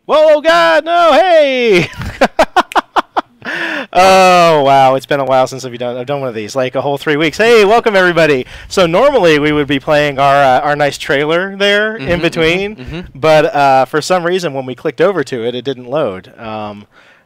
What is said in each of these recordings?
Whoa, oh God, no, hey! Oh, wow, it's been a while since I've done one of these, like a whole 3 weeks. Hey, welcome everybody. So normally we would be playing our nice trailer there in between, but for some reason when we clicked over to it, it didn't load.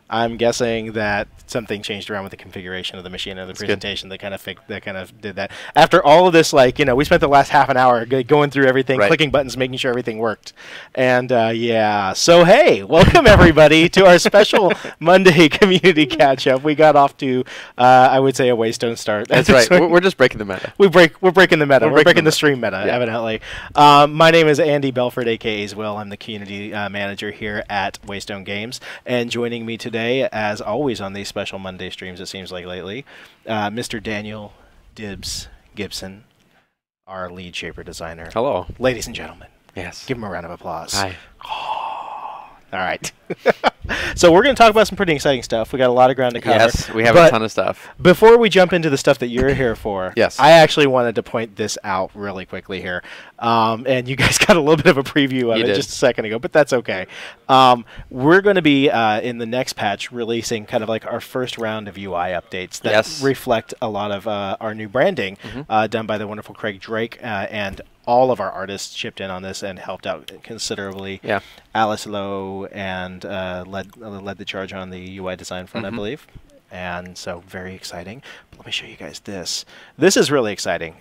I'm guessing that something changed around with the configuration of the machine and the presentation that kind of did that. After all of this, like, we spent the last half an hour going through everything, clicking buttons, making sure everything worked. And yeah, so hey, welcome everybody to our special Monday community catch-up. We got off to, I would say, a Waystone start. That's right. We're just breaking the meta. We're breaking the meta. We're breaking the stream meta, evidently. My name is Andy Belford, a.k.a. as well. I'm the community manager here at Waystone Games. And joining me today, as always on these special Monday streams, it seems like lately, Mr. Daniel Dibbs Gibson, our lead shaper designer. Hello. Ladies and gentlemen. Yes. Give him a round of applause. Hi. All right. So we're going to talk about some pretty exciting stuff. We got a lot of ground to cover. Yes, we have a ton of stuff. Before we jump into the stuff that you're here for, yes, I actually wanted to point this out really quickly here. And you guys got a little bit of a preview of it just a second ago, but that's okay. We're going to be, in the next patch, releasing kind of like our first round of UI updates that reflect a lot of our new branding done by the wonderful Craig Drake and all of our artists chipped in on this and helped out considerably. Yeah. Alice Lowe and led the charge on the UI design front, I believe. And so very exciting. But let me show you guys this. This is really exciting.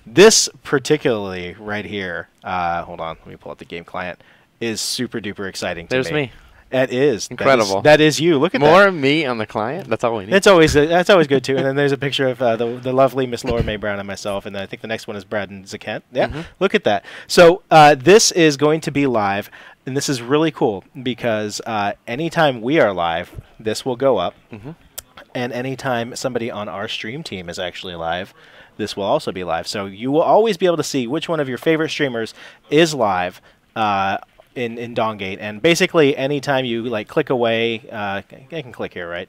This particularly right here, hold on, let me pull up the game client, is super duper exciting to me. There's me. That is incredible. That is you. Look at that. More me on the client. That's all we need. That's always good too. And then there's a picture of the lovely Miss Laura Mae Brown and myself, and then I think the next one is Brad and Zakent. Yeah, look at that. So this is going to be live, and this is really cool because anytime we are live, this will go up, and anytime somebody on our stream team is actually live, this will also be live. So you will always be able to see which one of your favorite streamers is live. In Dawngate, and basically anytime you like click away, I can click here, right?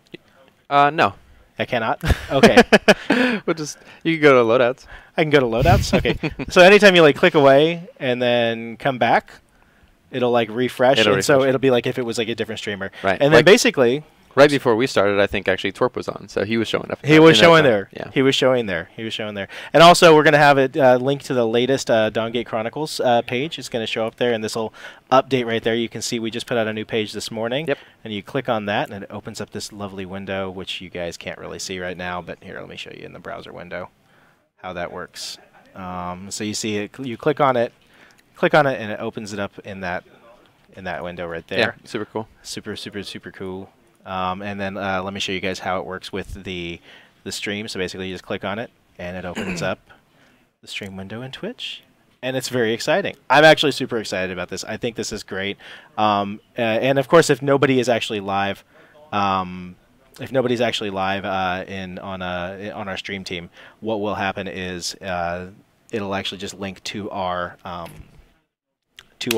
No, I cannot. Okay, you can go to loadouts. I can go to loadouts. Okay, so anytime you like click away and then come back, it'll like refresh, so it'll be like if it was like a different streamer, right? And then basically. Right before we started, I think actually Twerp was on, so he was showing up. He was showing there. Yeah. He was showing there. He was showing there. And also, we're going to have it linked to the latest Dawngate Chronicles page. It's going to show up there, and this will update right there. You can see we just put out a new page this morning. Yep. And you click on that, and it opens up this lovely window, which you guys can't really see right now. But here, let me show you in the browser window how that works. So you see it. You click on it, and it opens it up in that window right there. Yeah, super cool. Super, super, super cool. And then let me show you guys how it works with the stream. So basically you just click on it and it opens up the stream window in Twitch. And it's very exciting. I'm actually super excited about this. I think this is great. And of course, if nobody is actually live, on our stream team, what will happen is it'll actually just link to our game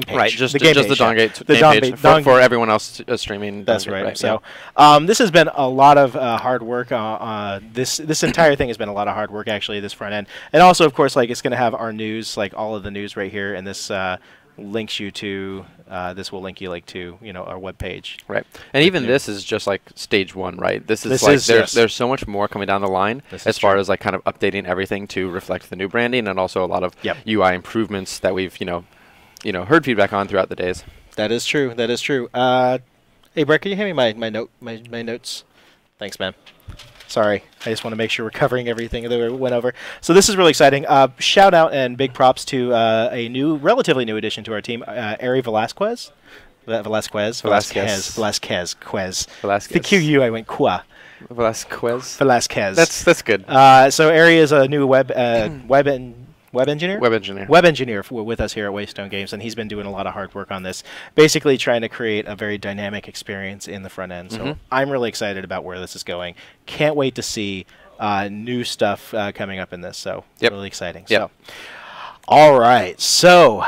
page. Right, just the Dawngate game page for everyone else streaming. That's right. So this has been a lot of hard work. This entire thing has been a lot of hard work, actually, this front end. And also, of course, like it's going to have our news, like all of the news right here, and this links you to this will link you like to our webpage. Right, and even this is just like stage one, right? This is there's so much more coming down the line as far as like kind of updating everything to reflect the new branding, and also a lot of UI improvements that we've heard feedback on throughout the days. That is true. That is true. Hey, Brett, can you hand me my notes? Thanks, man. Sorry, I just want to make sure we're covering everything that we went over. So this is really exciting. Shout out and big props to a relatively new addition to our team, Ari Velasquez. Velasquez. The QU, I went Qua. Velasquez. That's good. So Ari is a new web engineer? Web engineer with us here at Waystone Games, and he's been doing a lot of hard work on this, basically trying to create a very dynamic experience in the front end. So I'm really excited about where this is going. Can't wait to see new stuff coming up in this. So really exciting. So, all right. So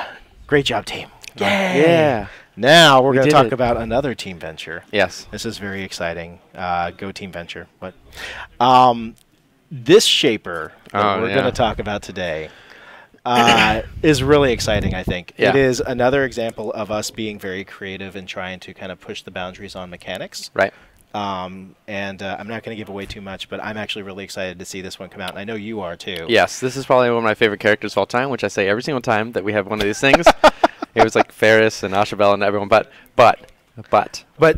great job, team. Yay. Yeah. Now we're going to talk about another team venture. Yes. This is very exciting. Go team venture. But this shaper that we're going to talk about today is really exciting, I think. Yeah. It is another example of us being very creative and trying to kind of push the boundaries on mechanics. Right. I'm not going to give away too much, but I'm actually really excited to see this one come out, and I know you are too. Yes, this is probably one of my favorite characters of all time, which I say every single time that we have one of these things. It was like Ferris and Ashabel and everyone, but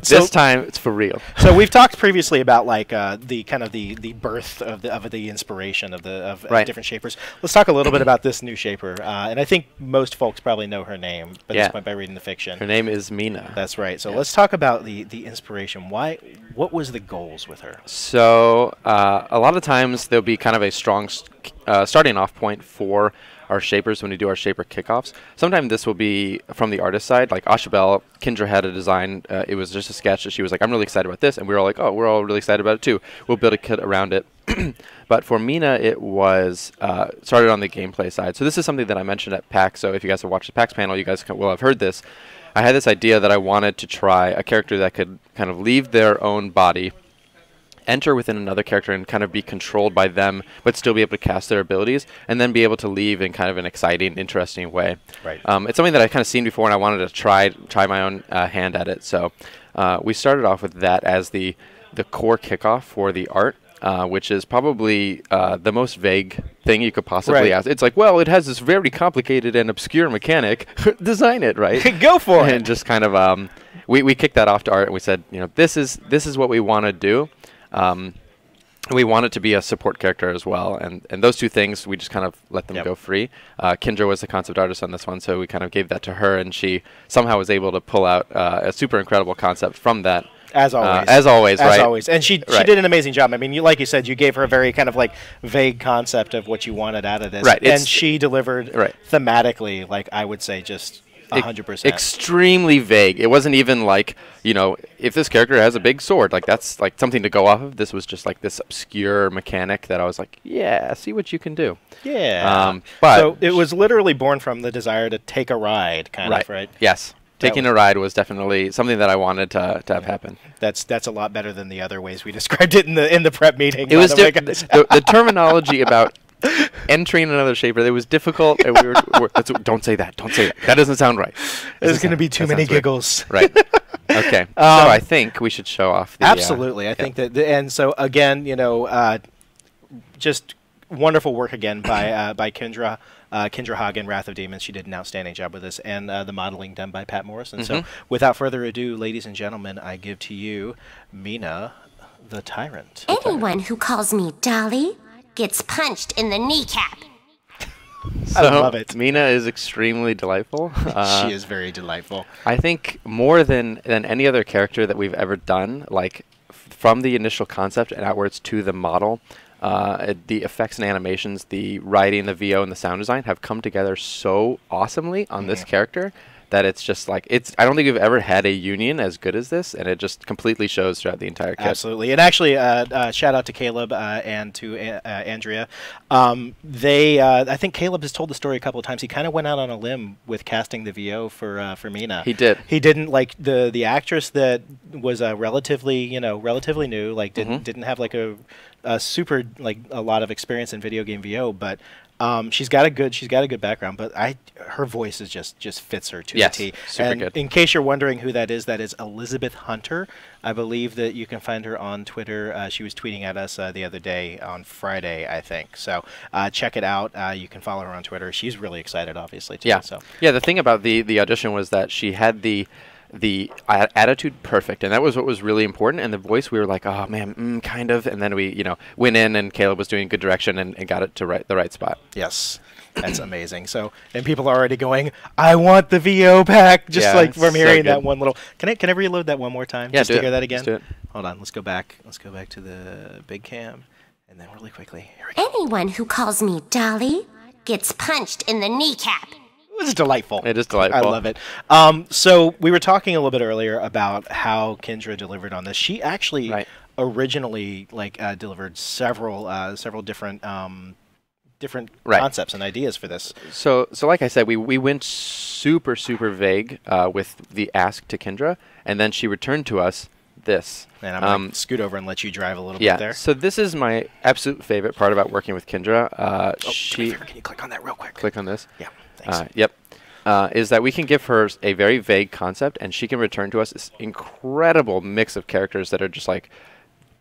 this time it's for real. So we've talked previously about like the kind of the birth of the inspiration of different shapers. Let's talk a little bit about this new shaper, and I think most folks probably know her name by this point by reading the fiction. Her name is Mina. That's right. So let's talk about the inspiration. What was the goals with her? So a lot of times there'll be kind of a strong starting off point for our shapers when we do our shaper kickoffs. Sometimes this will be from the artist side, like Ashabel. Kendra had a design. It was just a sketch that she was like, I'm really excited about this, and we were all like, oh, we're all really excited about it too. We'll build a kit around it. But for Mina, it was started on the gameplay side. So this is something that I mentioned at PAX. So if you guys have watched the PAX panel, you guys will have heard this. I had this idea that I wanted to try a character that could kind of leave their own body, enter within another character and kind of be controlled by them, but still be able to cast their abilities, and then be able to leave in kind of an exciting, interesting way. Right. It's something that I've kind of seen before, and I wanted to try my own hand at it. So we started off with that as the core kickoff for the art, which is probably the most vague thing you could possibly ask. It's like, well, it has this very complicated and obscure mechanic. Design it, right? Go for it. And just kind of we kicked that off to art, and we said, this is what we want to do. We want it to be a support character as well, and those two things we just kind of let them go free. Kendra was the concept artist on this one, so we kind of gave that to her, and she somehow was able to pull out a super incredible concept from that. As always. As always, right? As always. And she did an amazing job. I mean, like you said, you gave her a very kind of like vague concept of what you wanted out of this. Right. And she delivered thematically, like I would say, just 100%. Extremely vague. It wasn't even like, if this character has a big sword, like that's like something to go off of. This was just like this obscure mechanic that I was like, yeah, see what you can do. Yeah. But so it was literally born from the desire to take a ride, kind of, right? Yes. Taking a ride was definitely something that I wanted to have happen. That's a lot better than the other ways we described it in the prep meeting. It was the terminology about entering another shaper. It was difficult. And don't say that. Don't say that. That doesn't sound right. There's going to be too many giggles. Right. Okay. So I think we should show off. Absolutely. I think that. And so again, just wonderful work again by Kendra. Kendra Hagen, Wrath of Demons. She did an outstanding job with this, and the modeling done by Pat Morrison. So without further ado, ladies and gentlemen, I give to you Mina, the Tyrant. Anyone who calls me Dolly gets punched in the kneecap. So, I love it. Mina is extremely delightful. She is very delightful. I think more than any other character that we've ever done, like from the initial concept and outwards to the model, the effects and animations, the writing, the VO, and the sound design have come together so awesomely on this character that it's just like, I don't think we've ever had a union as good as this, and it just completely shows throughout the entire kit. Absolutely. And actually, shout out to Caleb and to Andrea. I think Caleb has told the story a couple of times. He kind of went out on a limb with casting the VO for Mina. He did. He didn't like the actress that was relatively new, like didn't have like a super like a lot of experience in video game VO, but she's got a good background, but her voice is just fits her to the T. Super good. In case you're wondering who that is Elizabeth Hunter. I believe that you can find her on Twitter. She was tweeting at us the other day on Friday, I think. So check it out. You can follow her on Twitter. She's really excited, obviously, too. Yeah. So. Yeah. The thing about the audition was that she had the attitude perfect, and that was what was really important. And the voice, we were like, oh man, kind of, and then we went in, and Caleb was doing good direction and got it to the right spot. Yes, that's amazing. So, and people are already going, I want the VO pack, just like from hearing that one little. Can I reload that one more time? Yeah, just to hear that again. Let's do it. Hold on, let's go back to the big cam, and then really quickly. Here we go. Anyone who calls me Dolly gets punched in the kneecap. It's delightful. It is delightful. I love it. So we were talking a little bit earlier about how Kendra delivered on this. She actually originally delivered several different concepts and ideas for this. So like I said, we went super vague with the ask to Kendra, and then she returned to us this. And I'm going to scoot over and let you drive a little bit there. So this is my absolute favorite part about working with Kendra. Can you click on that real quick? Click on this? Yeah, thanks. Yep. Is that we can give her a very vague concept, and she can return to us this incredible mix of characters that are just like,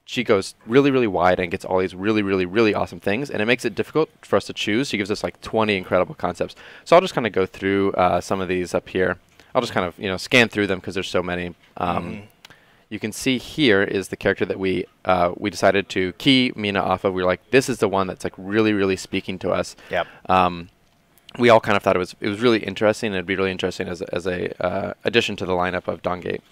she goes really, really wide and gets all these really, really, really awesome things, and it makes it difficult for us to choose. She gives us like 20 incredible concepts. So I'll just kind of go through some of these up here. I'll just kind of scan through them because there's so many. You can see here is the character that we decided to key Mina off of. We were like, this is the one that's like really, really speaking to us. Yep. We all kind of thought it was really interesting, and it'd be really interesting as a addition to the lineup of Dongate.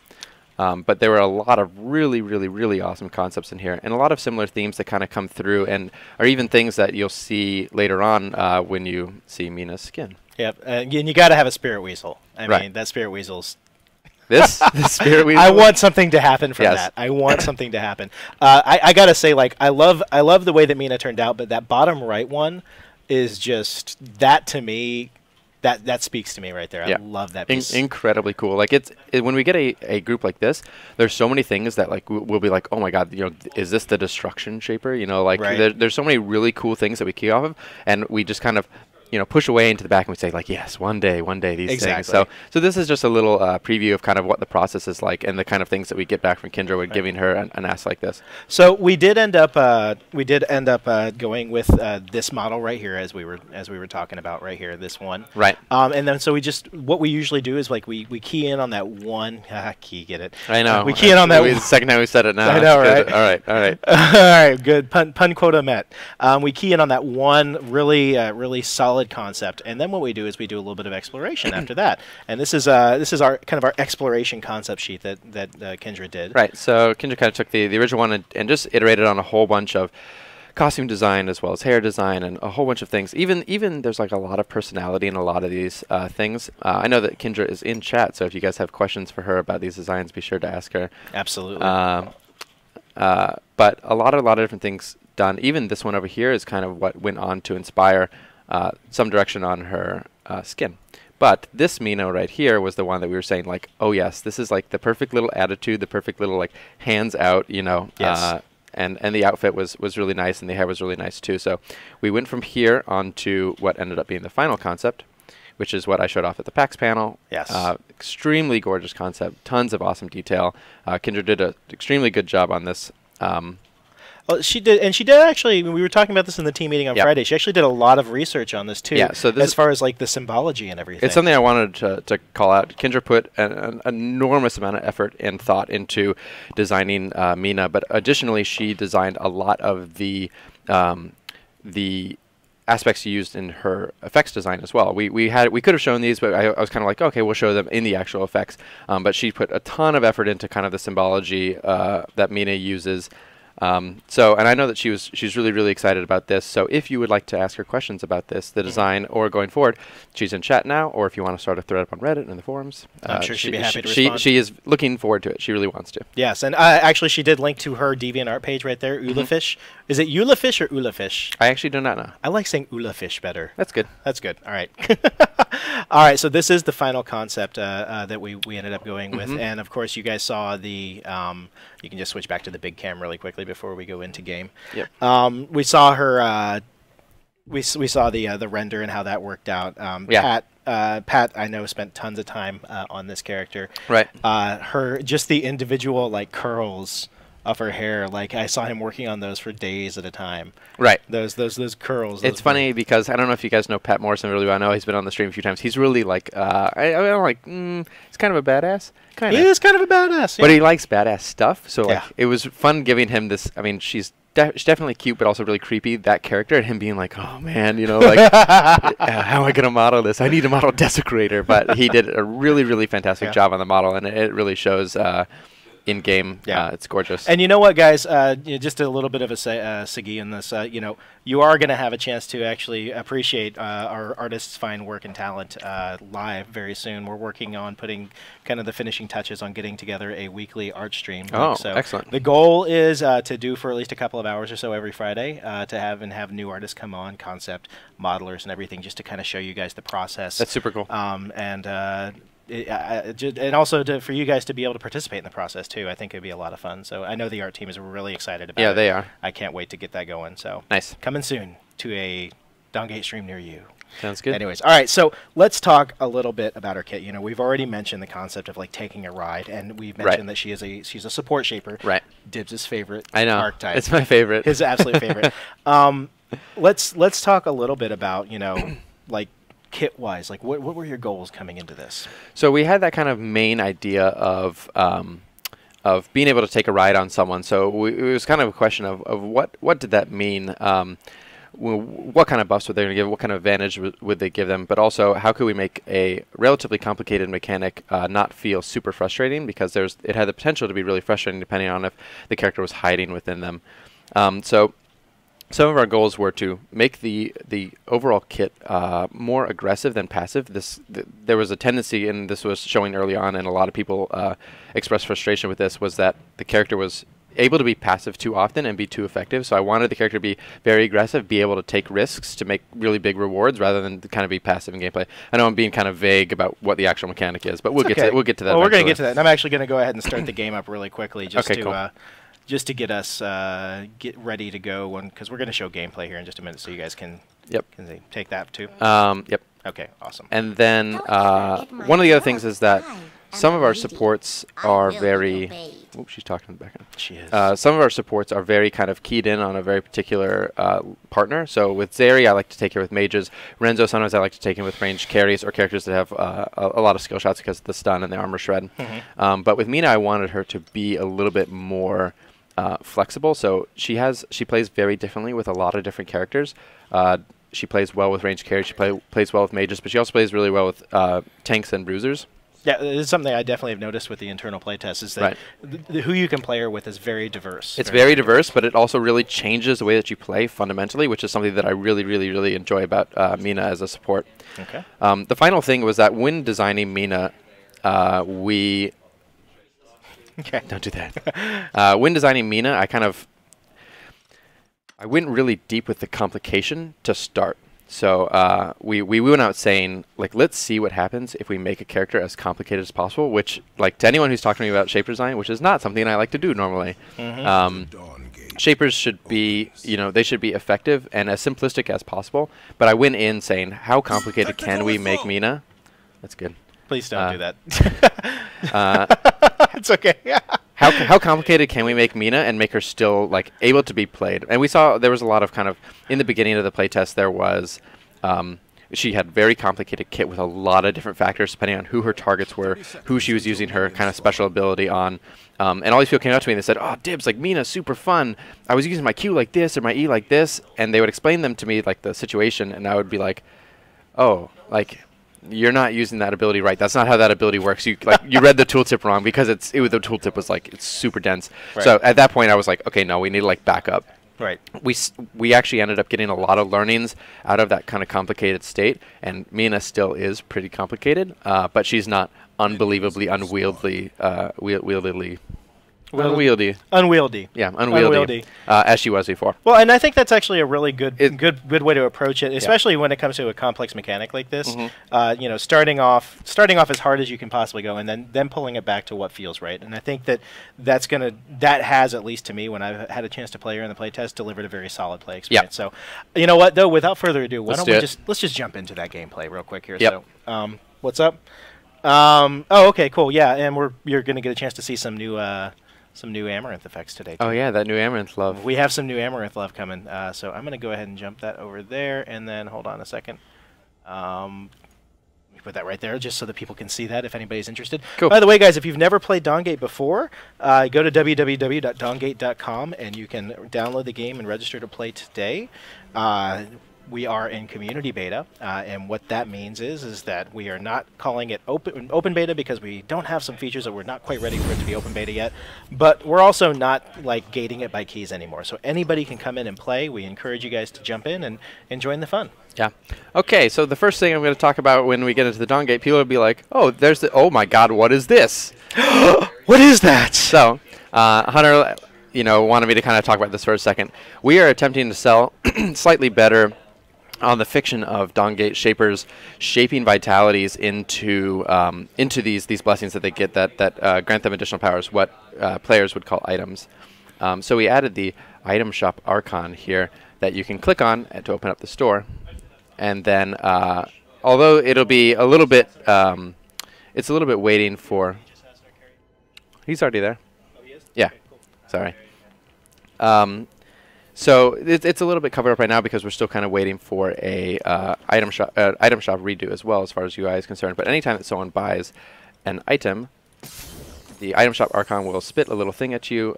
But there were a lot of really, really, really awesome concepts in here, and a lot of similar themes that kind of come through, and are even things that you'll see later on when you see Mina's skin. Yep, and you got to have a spirit weasel. I mean, that spirit weasel's... the spirit weasel? I want something to happen from that. I want something to happen. I got to say, like, I love the way that Mina turned out, but that bottom right one is just, that to me... That speaks to me right there. I love that piece. Incredibly cool. Like when we get a group like this, there's so many things that like we'll be like, oh my god, is this the destruction shaper? Like there's so many really cool things that we key off of, and we just kind of push away into the back, and we say like, yes, one day these things. So this is just a little preview of kind of what the process is like, and the kind of things that we get back from Kendra when giving her an ask like this. So we did end up going with this model right here, as we were talking about right here, this one. Right. And then so what we usually do is like we key in on that one. Get it? I know. We key in on that. The second time we said it now. I know, right? All right. All right. Good. Pun quota met. We key in on that one really solid concept, and then what we do is we do a little bit of exploration after that. And this is our kind of our exploration concept sheet that Kendra did. Right. So Kendra kind of took the original one and just iterated on a whole bunch of costume design as well as hair design and a whole bunch of things. Even there's like a lot of personality in a lot of these things. I know that Kendra is in chat, so if you guys have questions for her about these designs, be sure to ask her. Absolutely. But a lot of different things done. Even this one over here is kind of what went on to inspire some direction on her skin. But this Mina right here was the one that we were saying like, oh yes, this is like the perfect little attitude, the perfect little like hands out, Yes. And the outfit was really nice, and the hair was really nice too. So we went from here on to what ended up being the final concept, which is what I showed off at the PAX panel. Yes. Extremely gorgeous concept, tons of awesome detail. Kendra did an extremely good job on this. Well, she did, and she did actually. We were talking about this in the team meeting on Friday. She actually did a lot of research on this too. Yeah, so this as far as like the symbology and everything. It's something I wanted to call out. Kendra put an enormous amount of effort and thought into designing Mina, but additionally, she designed a lot of the aspects used in her effects design as well. We could have shown these, but I was kind of like, okay, we'll show them in the actual effects. But she put a ton of effort into kind of the symbology that Mina uses. And I know that she's really, really excited about this. So if you would like to ask her questions about this, the design, or going forward, she's in chat now, or if you want to start a thread up on Reddit in the forums. I'm sure she'd be happy to respond. She is looking forward to it. She really wants to. Yes, and actually she did link to her DeviantArt page right there, Ulafish. Is it Ulafish or Ulafish? I actually do not know. I like saying Ulafish better. That's good. That's good. All right. All right, so this is the final concept that we ended up going with. And, of course, you guys saw the you can just switch back to the big cam really quickly before we go into game. Yep. We saw her we saw the render and how that worked out. Pat, I know, spent tons of time on this character. Right. Just the individual, like, curls of her hair, like I saw him working on those for days at a time. Right. Those curls. It's funny because I don't know if you guys know Pat Morrison really well. I know he's been on the stream a few times. He's really like he's kind of a badass. He is kind of a badass. Yeah. But he likes badass stuff. So like it was fun giving him this. I mean, she's definitely cute, but also really creepy. That character and him being like, oh man, like how am I gonna model this? I need to model Desecrator. But he did a really, really fantastic job on the model, and it really shows. In game, it's gorgeous. And you know what, guys? Just a little bit of a Sigi in this. You are going to have a chance to actually appreciate our artists' fine work and talent live very soon. We're working on putting kind of the finishing touches on getting together a weekly art stream. Oh, so excellent! The goal is to do for at least a couple of hours or so every Friday to have new artists come on, concept modelers and everything, just to kind of show you guys the process. That's super cool. and also for you guys to be able to participate in the process too. I think it'd be a lot of fun. So I know the art team is really excited about it. Yeah, they are. I can't wait to get that going. So nice. Coming soon to a Dongate stream near you. Sounds good. Anyways, all right, so let's talk a little bit about her kit. You know, we've already mentioned the concept of like taking a ride, and we've mentioned that she's a support shaper. Right. Dibs' favorite I know. archetype. It's my favorite. His absolute favorite. Let's talk a little bit about, you know, like kit-wise, like what were your goals coming into this? So we had that kind of main idea of being able to take a ride on someone. So it was kind of a question of what did that mean? What kind of buffs would they give? What kind of advantage would they give them? But also, how could we make a relatively complicated mechanic not feel super frustrating? Because it had the potential to be really frustrating depending on if the character was hiding within them. So some of our goals were to make the overall kit more aggressive than passive. There was a tendency, and this was showing early on, and a lot of people expressed frustration with this, was that the character was able to be passive too often and be too effective. So I wanted the character to be very aggressive, be able to take risks to make really big rewards rather than kind of be passive in gameplay. I know I'm being kind of vague about what the actual mechanic is, but we'll get to that. Well, eventually. We're going to get to that. And I'm actually going to go ahead and start the game up really quickly just okay, to cool. Just to get us get ready to go, because we're going to show gameplay here in just a minute, so you guys can take that too. Yep. Okay, awesome. And then one of the other things is that some of our supports are very. Oh, she's talking in the background. She is. Some of our supports are very kind of keyed in on a very particular partner. So with Zeri, I like to take her with mages. Renzo, sometimes I like to take him with ranged carries or characters that have a lot of skill shots because of the stun and the armor shred. Mm-hmm. But with Mina, I wanted her to be a little bit more flexible. So she plays very differently with a lot of different characters. She plays well with ranged carries. She plays well with mages, but she also plays really well with tanks and bruisers. Yeah, it's something I definitely have noticed with the internal playtest is that who you can play her with is very diverse. It's very diverse, but it also really changes the way that you play fundamentally, which is something that I really, really, really enjoy about Mina as a support. Okay. The final thing was that when designing Mina, we... Okay. Don't do that. When designing Mina, I went really deep with the complication to start. So we went out saying, like, let's see what happens if we make a character as complicated as possible, which, like, to anyone who's talking to me about shaper design, which is not something I like to do normally, shapers should be, they should be effective and as simplistic as possible. But I went in saying, how complicated can we make Mina? That's good. Please don't do that. It's okay. How complicated can we make Mina and make her still like able to be played? And we saw there was a lot of kind of in the beginning of the playtest there was she had very complicated kit with a lot of different factors depending on who her targets were, who she was using her kind of special ability on. And all these people came up to me and they said, "Oh, Dibs, like Mina's super fun. I was using my Q like this or my E like this," and they would explain them to me like the situation, and I would be like, "Oh, like." You're not using that ability right. That's not how that ability works. You read the tooltip wrong because the tooltip was like it's super dense. Right. So at that point I was like, okay, no, we need to like back up. Right. We actually ended up getting a lot of learnings out of that kind of complicated state, and Mina still is pretty complicated, but she's not unbelievably unwieldy. Unwieldy. Yeah, unwieldy. As she was before. Well, and I think that's actually a really good way to approach it, especially when it comes to a complex mechanic like this. Mm-hmm. Starting off as hard as you can possibly go, and then pulling it back to what feels right. And I think that has, at least to me, when I've had a chance to play her in the playtest, delivered a very solid play experience. So, you know what though? Without further ado, let's just jump into that gameplay real quick here. Yep. So, what's up? Okay, cool. Yeah, and you're gonna get a chance to see some new Amaranth effects today, too. Oh, yeah, that new Amaranth love. We have some new Amaranth love coming, so I'm going to go ahead and jump that over there, and then hold on a second. Let me put that right there, just so that people can see that if anybody's interested. Cool. By the way, guys, if you've never played Dongate before, go to www.dongate.com, and you can download the game and register to play today. We are in community beta, and what that means is that we are not calling it open beta because we don't have some features that we're not quite ready for it to be open beta yet, but we're also not like gating it by keys anymore. So anybody can come in and play. We encourage you guys to jump in and join the fun. Yeah. Okay, so the first thing I'm going to talk about when we get into the Dongate, people will be like, oh my god, what is this? What is that? So, Hunter, wanted me to kind of talk about this for a second. We are attempting to sell slightly better on the fiction of Dawngate Shapers shaping vitalities into these blessings that they get that grant them additional powers, what players would call items. So we added the item shop Archon here that you can click on to open up the store, and then although it'll be a little bit, it's a little bit waiting for. He's already there. Oh, he is? Yeah. Cool. Sorry. So it's a little bit covered up right now because we're still kind of waiting for a item shop redo as well as far as UI is concerned. But anytime that someone buys an item, the item shop Archon will spit a little thing at you,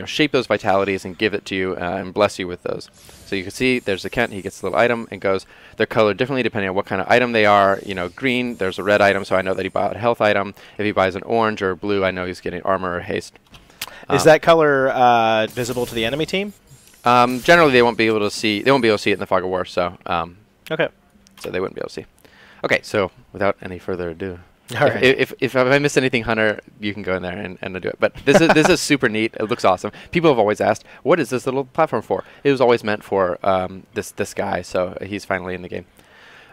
shape those vitalities and give it to you and bless you with those. So you can see there's a Kent, he gets a little item and goes, they're colored differently depending on what kind of item they are. Green, there's a red item, so I know that he bought a health item. If he buys an orange or blue, I know he's getting armor or haste. Is that color visible to the enemy team? Generally, they won't be able to see. They won't be able to see it in the fog of war. So, okay. So they wouldn't be able to see. Okay. So without any further ado, all right. If I missed anything, Hunter, you can go in there and do it. But this is super neat. It looks awesome. People have always asked, what is this little platform for? It was always meant for this guy. So he's finally in the game.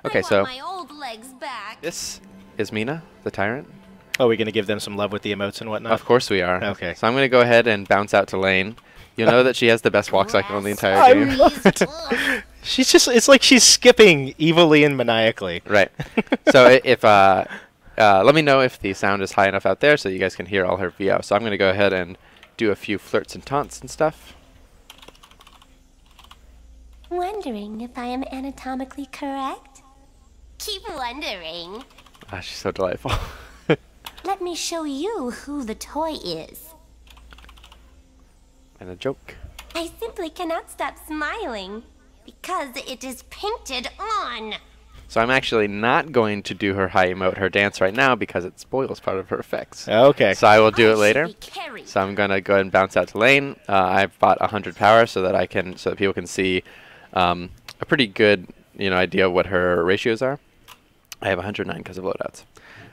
Okay. So my old legs back. This is Mina, the tyrant. Oh, we're gonna give them some love with the emotes and whatnot. Of course we are. Okay. So I'm gonna go ahead and bounce out to lane. You'll know that she has the best walk cycle in the entire game. I love it. She's just, it's like she's skipping evilly and maniacally. Right. So if let me know if the sound is high enough out there so you guys can hear all her VO. So I'm going to go ahead and do a few flirts and taunts and stuff. Wondering if I am anatomically correct? Keep wondering. Ah, she's so delightful. Let me show you who the toy is. And a joke. I simply cannot stop smiling because it is painted on. So I'm actually not going to do her high emote, her dance right now because it spoils part of her effects. Okay. So I will do it later. So I'm going to go ahead and bounce out to lane. I've bought 100 power so that people can see a pretty good idea of what her ratios are. I have 109 because of loadouts.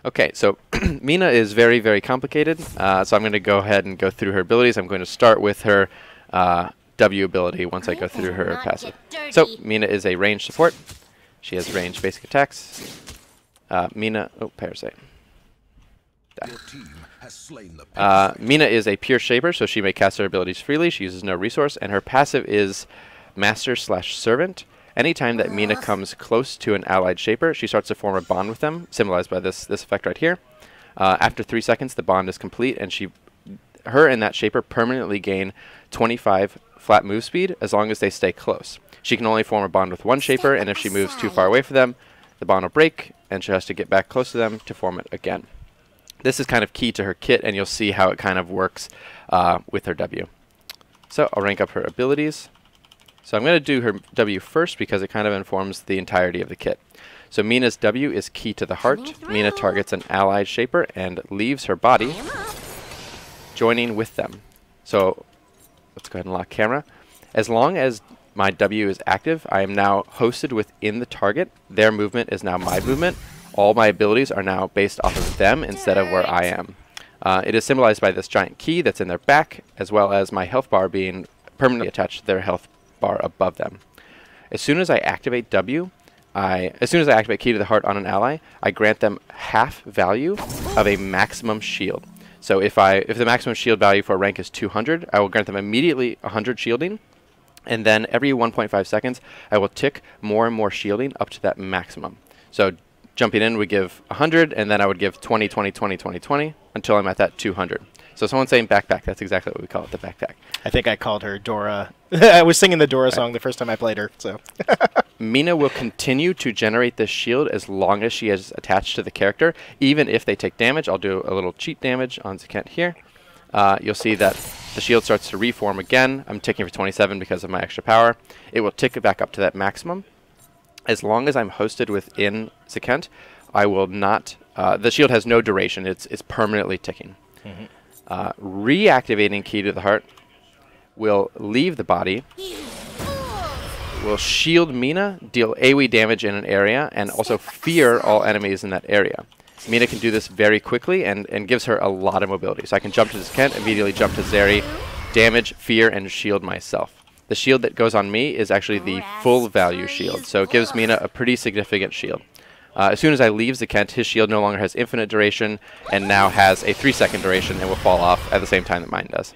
Okay, so Mina is very, very complicated, so I'm going to go ahead and go through her abilities. I'm going to start with her W ability once I go through her passive. So Mina is a ranged support. She has ranged basic attacks. Mina, Parasite. Mina is a pure shaper, so she may cast her abilities freely. She uses no resource, and her passive is Master/Servant. Anytime that Mina comes close to an allied shaper, she starts to form a bond with them, symbolized by this effect right here. After 3 seconds, the bond is complete, and her and that shaper permanently gain 25 flat move speed as long as they stay close. She can only form a bond with one shaper, and if she moves too far away from them, the bond will break, and she has to get back close to them to form it again. This is kind of key to her kit, and you'll see how it kind of works with her W. So I'll rank up her abilities. So I'm going to do her W first because it kind of informs the entirety of the kit. So Mina's W is Key to the Heart. Mina targets an allied shaper and leaves her body, joining with them. So let's go ahead and lock camera. As long as my W is active, I am now hosted within the target. Their movement is now my movement. All my abilities are now based off of them instead of where I am. It is symbolized by this giant key that's in their back, as well as my health bar being permanently attached to their health bar above them. As soon as I activate W, as soon as I activate Key to the Heart on an ally, I grant them half value of a maximum shield. So if the maximum shield value for a rank is 200, I will grant them immediately 100 shielding, and then every 1.5 seconds, I will tick more and more shielding up to that maximum. So jumping in would give 100, and then I would give 20, 20, 20, 20, 20, until I'm at that 200. So someone's saying backpack. That's exactly what we call it, the backpack. I think I called her Dora. I was singing the Dora song the first time I played her. So Mina will continue to generate this shield as long as she is attached to the character, even if they take damage. I'll do a little cheat damage on Zakent here. You'll see that the shield starts to reform again. I'm ticking for 27 because of my extra power. It will tick it back up to that maximum. As long as I'm hosted within Zakent, I will not... the shield has no duration. It's permanently ticking. Mm-hmm. Reactivating Key to the Heart will leave the body, will shield Mina, deal AoE damage in an area, and also fear all enemies in that area. Mina can do this very quickly and gives her a lot of mobility. So I can jump to this Kent, immediately jump to Zeri, damage, fear, and shield myself. The shield that goes on me is actually the full value shield, so it gives Mina a pretty significant shield. As soon as I leave Zekent, his shield no longer has infinite duration and now has a 3-second duration and will fall off at the same time that mine does.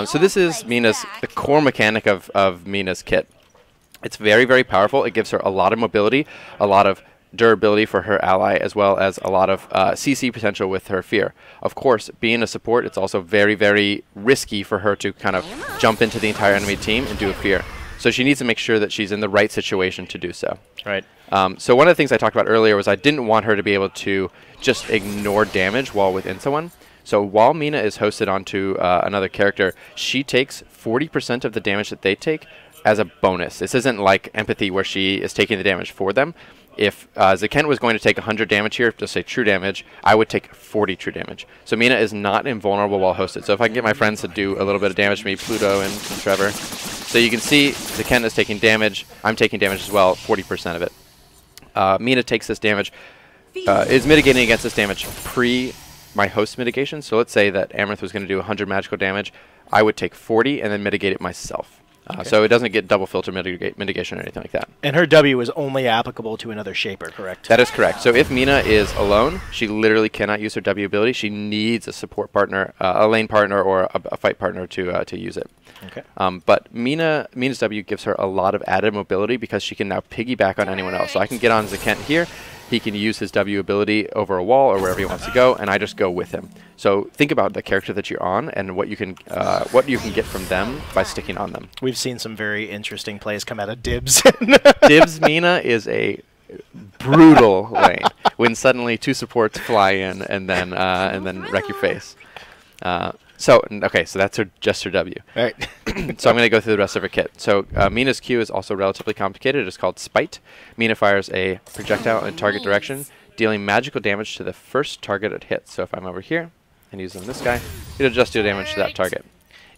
So this is the core mechanic of Mina's kit. It's very, very powerful. It gives her a lot of mobility, a lot of durability for her ally, as well as a lot of CC potential with her fear. Of course, being a support, it's also very, very risky for her to kind of jump into the entire enemy team and do a fear. So she needs to make sure that she's in the right situation to do so. Right. So one of the things I talked about earlier was I didn't want her to be able to just ignore damage while within someone. So while Mina is hosted onto another character, she takes 40% of the damage that they take as a bonus. This isn't like Empathy where she is taking the damage for them. If Zekent was going to take 100 damage here, just say true damage, I would take 40 true damage. So Mina is not invulnerable while hosted. So if I can get my friends to do a little bit of damage to me, Pluto and Trevor. So you can see Zekent is taking damage. I'm taking damage as well, 40% of it. Mina takes this damage, is mitigating against this damage pre my host mitigation. So let's say that Amaranth was going to do 100 magical damage. I would take 40 and then mitigate it myself. So it doesn't get double filter mitigation or anything like that. And her W is only applicable to another shaper, correct? That is correct. So if Mina is alone, she literally cannot use her W ability. She needs a support partner, a lane partner, or a fight partner to use it. Okay. But Mina's W gives her a lot of added mobility because she can now piggyback on anyone else. So I can get on Zekent here. He can use his W ability over a wall or wherever he wants to go, and I just go with him. So think about the character that you're on and what you can get from them by sticking on them. We've seen some very interesting plays come out of Dibs. Dibs Mina is a brutal lane when suddenly 2 supports fly in and then wreck your face. So that's just her W. All right. So I'm going to go through the rest of her kit. So Mina's Q is also relatively complicated. It's called Spite. Mina fires a projectile in target direction, dealing magical damage to the first target it hits. So if I'm over here and using this guy, it'll just do damage to that target.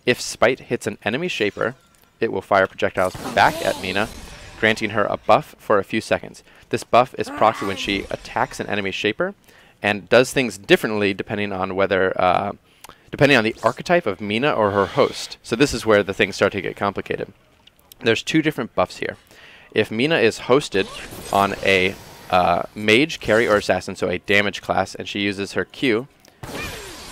If Spite hits an enemy shaper, it will fire projectiles back at Mina, granting her a buff for a few seconds. This buff is procced when she attacks an enemy shaper and does things differently depending on whether... depending on the archetype of Mina or her host. So this is where the things start to get complicated. There's 2 different buffs here. If Mina is hosted on a mage, carry, or assassin, so a damage class, and she uses her Q,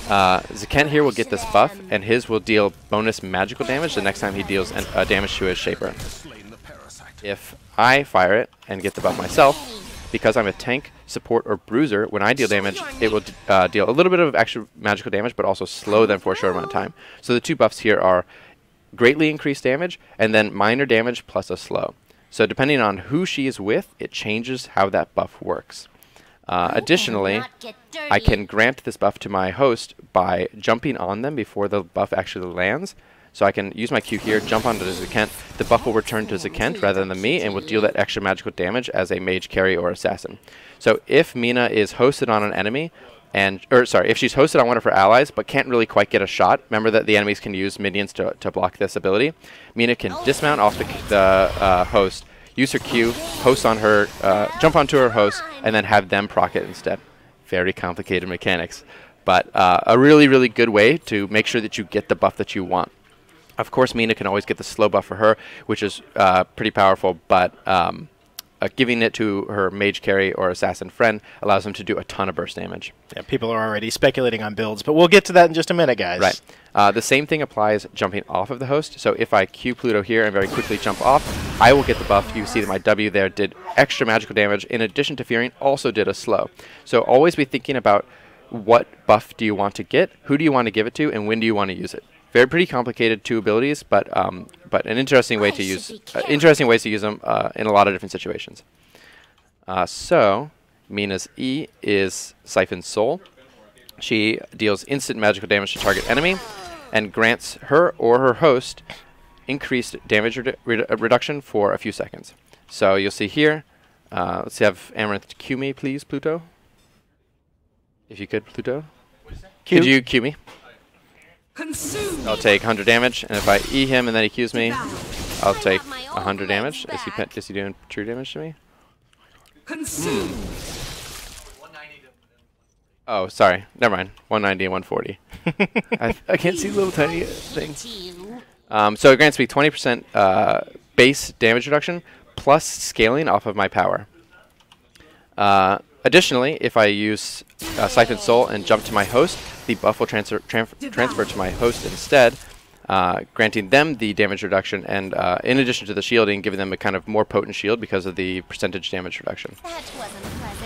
Zekent here will get this buff, and his will deal bonus magical damage the next time he deals damage to his shaper. If I fire it and get the buff myself, because I'm a tank, support, or bruiser, when I deal damage, it will deal a little bit of extra magical damage, but also slow them for a short amount of time. So the 2 buffs here are greatly increased damage, and then minor damage plus a slow. So depending on who she is with, it changes how that buff works. Additionally, I can grant this buff to my host by jumping on them before the buff actually lands. So I can use my Q here, jump onto Zekent. The buff will return to Zekent rather than me, and will deal that extra magical damage as a mage, carry, or assassin. So if Mina is hosted on an enemy, if she's hosted on one of her allies but can't really quite get a shot, remember that the enemies can use minions to block this ability. Mina can dismount off the host, use her Q, host on her, jump onto her host, and then have them proc it instead. Very complicated mechanics, but a really, really good way to make sure that you get the buff that you want. Of course, Mina can always get the slow buff for her, which is pretty powerful, but giving it to her mage, carry, or assassin friend allows them to do a ton of burst damage. Yeah, people are already speculating on builds, but we'll get to that in just a minute, guys. Right. The same thing applies jumping off of the host. So if I Q Pluto here and very quickly jump off, I will get the buff. You see that my W there did extra magical damage. In addition to fearing, also did a slow. So always be thinking about what buff do you want to get, who do you want to give it to, and when do you want to use it. Pretty complicated 2 abilities, but an interesting way to use interesting ways to use them in a lot of different situations. So Mina's E is Siphon Soul. She deals instant magical damage to target enemy, and grants her or her host increased damage reduction for a few seconds. So you'll see here. Let's have Amaranth Q me, please, Pluto. If you could, Pluto. Could you Q me? I'll take 100 damage, and if I E him and then he Qs me, I'll take 100 damage. Is he doing true damage to me? Oh, sorry. Never mind. 190 and 140. I can't see little tiny things. So it grants me 20% base damage reduction plus scaling off of my power. Additionally, if I use Siphon Soul and jump to my host, the buff will transfer to my host instead, granting them the damage reduction and, in addition to the shielding, giving them a kind of more potent shield because of the percentage damage reduction.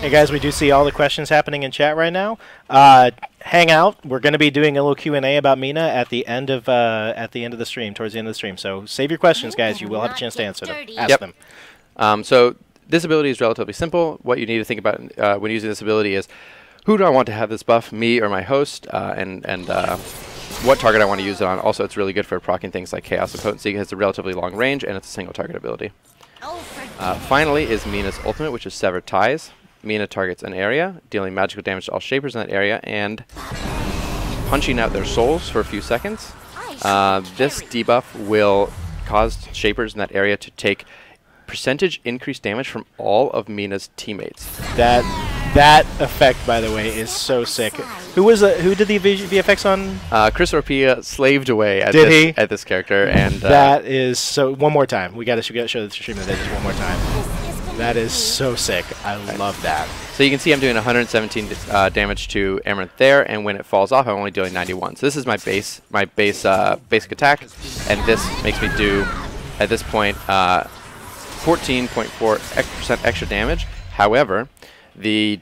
Hey guys, we do see all the questions happening in chat right now. Hang out. We're going to be doing a little Q&A about Mina at the end of the stream, towards the end of the stream. So save your questions, guys. You will have a chance to answer them. Ask them. So this ability is relatively simple. What you need to think about when using this ability is, who do I want to have this buff, me or my host, and what target I want to use it on. Also, it's really good for proccing things like Chaos and Potency. It has a relatively long range, and it's a single target ability. Finally is Mina's ultimate, which is Severed Ties. Mina targets an area, dealing magical damage to all shapers in that area, and punching out their souls for a few seconds. This debuff will cause shapers in that area to take percentage increased damage from all of Mina's teammates. That effect, by the way, is so sick. Who did the VFX on? Chris Orpia slaved away at this character, and that is so. One more time, we got to show the stream of that just one more time. That is so sick. I love that. So you can see I'm doing 117 damage to Amaranth there, and when it falls off, I'm only doing 91. So this is my basic attack, and this makes me do at this point 14.4% extra damage. However, the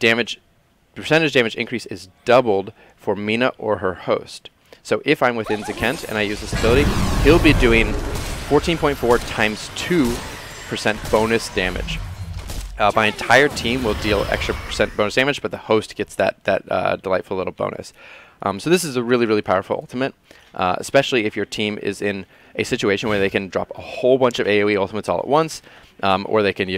percentage damage increase is doubled for Mina or her host. So if I'm within Zekent and I use this ability, he'll be doing 14.4 times 2% bonus damage. My entire team will deal extra percent bonus damage, but the host gets that delightful little bonus. So this is a really, really powerful ultimate, especially if your team is in a situation where they can drop a whole bunch of AoE ultimates all at once, or they can,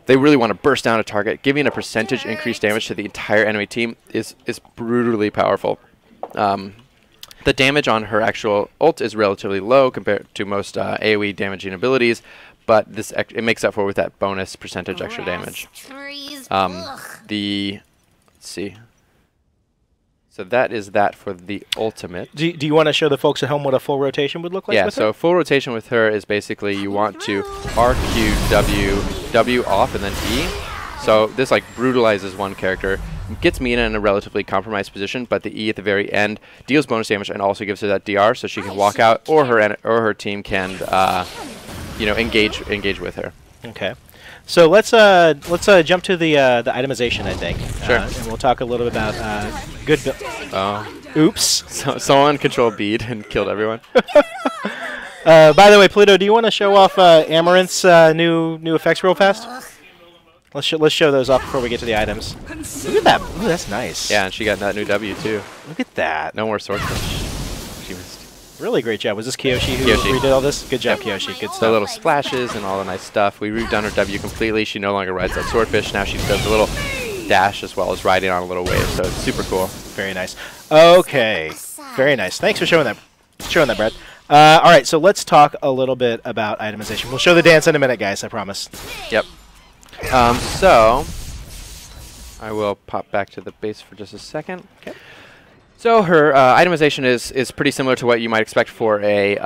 they really want to burst down a target. Giving a percentage increased damage to the entire enemy team is brutally powerful. The damage on her actual ult is relatively low compared to most AoE damaging abilities, but it makes up for with that bonus percentage extra damage. Let's see. So that is that for the ultimate. Do you want to show the folks at home what a full rotation would look like? Yeah, with so her? Full rotation with her is basically you want to RQ, W off, and then E. So this brutalizes one character, gets Mina in a relatively compromised position, but the E at the very end deals bonus damage and also gives her that DR, so she can walk out, or her team can engage with her. Okay. So let's jump to the itemization, I think. Sure. And we'll talk a little bit about good. Oops. So someone controlled bead and killed everyone. By the way, Pluto, do you want to show off Amaranth's new effects real fast? Let's show those off before we get to the items. Look at that. Ooh, that's nice. Yeah, and she got that new W too. Look at that. No more swordfish. She missed. Really great job. Was this Kiyoshi who redid all this? Good job, Kiyoshi. Good stuff. The little splashes and all the nice stuff. We redone her W completely. She no longer rides that swordfish. Now she does a little dash as well as riding on a little wave. So it's super cool. Very nice. Okay. Very nice. Thanks for showing that, Brad. All right, so let's talk a little bit about itemization. We'll show the dance in a minute, guys. I promise. Yep. So I will pop back to the base for just a second. Okay. So her itemization is pretty similar to what you might expect for a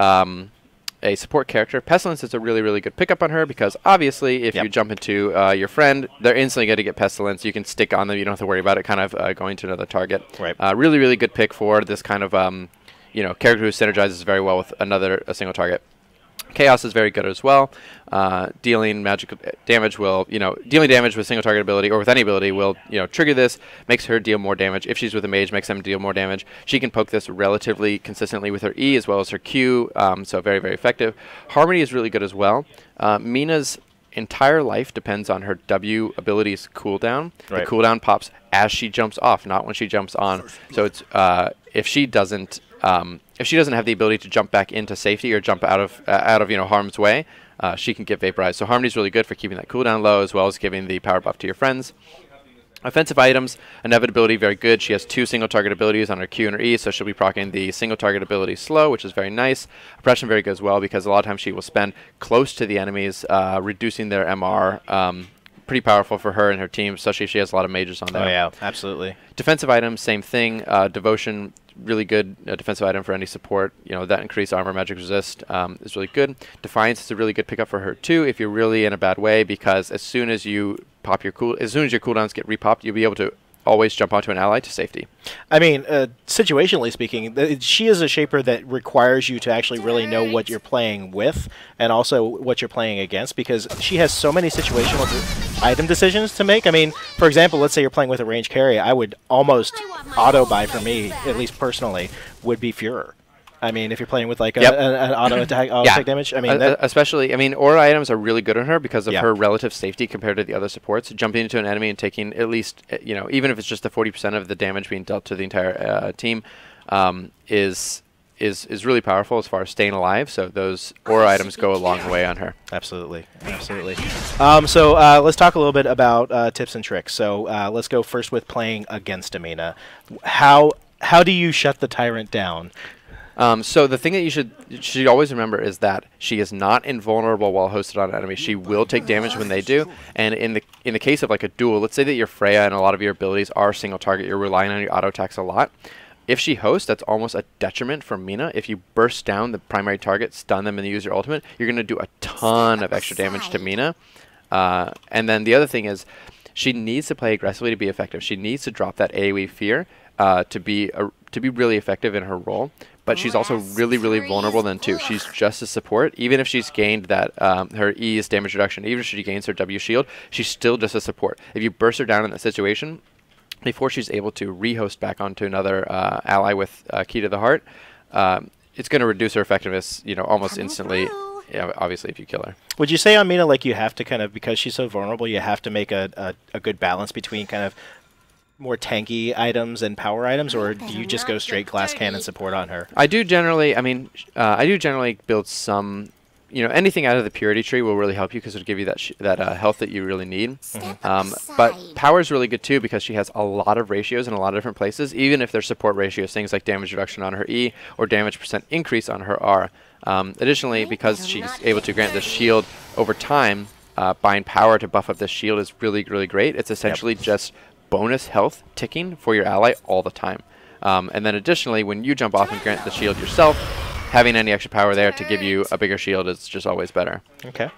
support character. Pestilence is a really, really good pickup on her because obviously if you jump into your friend, they're instantly going to get Pestilence. You can stick on them. You don't have to worry about it kind of going to another target. Right. Really, really good pick for this kind of character who synergizes very well with a single target. Chaos is very good as well. Dealing magical damage dealing damage with single target ability or with any ability will, trigger this, makes her deal more damage. If she's with a mage, makes them deal more damage. She can poke this relatively consistently with her E as well as her Q, so very, very effective. Harmony is really good as well. Mina's entire life depends on her W ability's cooldown. Right. The cooldown pops as she jumps off, not when she jumps on. So it's if she doesn't have the ability to jump back into safety or jump out of harm's way, she can get vaporized. So Harmony is really good for keeping that cooldown low as well as giving the power buff to your friends. Offensive items, Inevitability, very good. She has 2 single target abilities on her Q and her E, so she'll be proccing the single target ability slow, which is very nice. Oppression, very good as well, because a lot of times she will spend close to the enemies, reducing their MR. Pretty powerful for her and her team, especially if she has a lot of mages on there. Oh yeah, absolutely. Defensive items, same thing. Devotion, really good defensive item for any support. You know, that increased armor magic resist is really good. Defiance is a really good pickup for her too if you're really in a bad way, because as soon as you pop your as soon as your cooldowns get repopped, you'll be able to always jump onto an ally to safety. I mean, situationally speaking, she is a shaper that requires you to actually really know what you're playing with and also what you're playing against, because she has so many situational item decisions to make. I mean, for example, let's say you're playing with a range carry. I would almost auto-buy, for me, at least personally, would be Führer. I mean, if you're playing with like an auto attack, damage, I mean, especially, I mean, aura items are really good on her because of her relative safety compared to the other supports. Jumping into an enemy and taking at least, you know, even if it's just the 40% of the damage being dealt to the entire team, is really powerful as far as staying alive. So those aura items go a long way on her. Absolutely, absolutely. So let's talk a little bit about tips and tricks. So let's go first with playing against a Mina. How do you shut the tyrant down? So the thing that you should always remember is that she is not invulnerable while hosted on an enemy. She will take damage when they do. And in the case of like a duel, let's say that you're Freya and a lot of your abilities are single target. You're relying on your auto attacks a lot. If she hosts, that's almost a detriment for Mina. If you burst down the primary target, stun them, and use your ultimate, you're going to do a ton of extra damage to Mina. And then the other thing is, she needs to play aggressively to be effective. She needs to drop that AoE fear to be really effective in her role. But she's also really, really vulnerable then too. She's just a support. Even if she's gained that her E is damage reduction, even if she gains her W shield, she's still just a support. If you burst her down in that situation, before she's able to rehost back onto another ally with Key to the Heart, it's going to reduce her effectiveness, you know, almost instantly. Yeah, obviously, if you kill her. Would you say on Mina, like, you have to kind of, because she's so vulnerable, you have to make a good balance between kind of more tanky items and power items, or do you just go straight glass cannon support on her? I do generally, I mean, I do generally build some, you know, anything out of the purity tree will really help you because it'll give you that health that you really need. But power is really good too because she has a lot of ratios in a lot of different places, even if they're support ratios, things like damage reduction on her E or damage % increase on her R. Additionally, because she's able to grant the shield over time, buying power to buff up the shield is really, really great. It's essentially just bonus health ticking for your ally all the time. And then additionally, when you jump off and grant the shield yourself, having any extra power there to give you a bigger shield is just always better. Okay.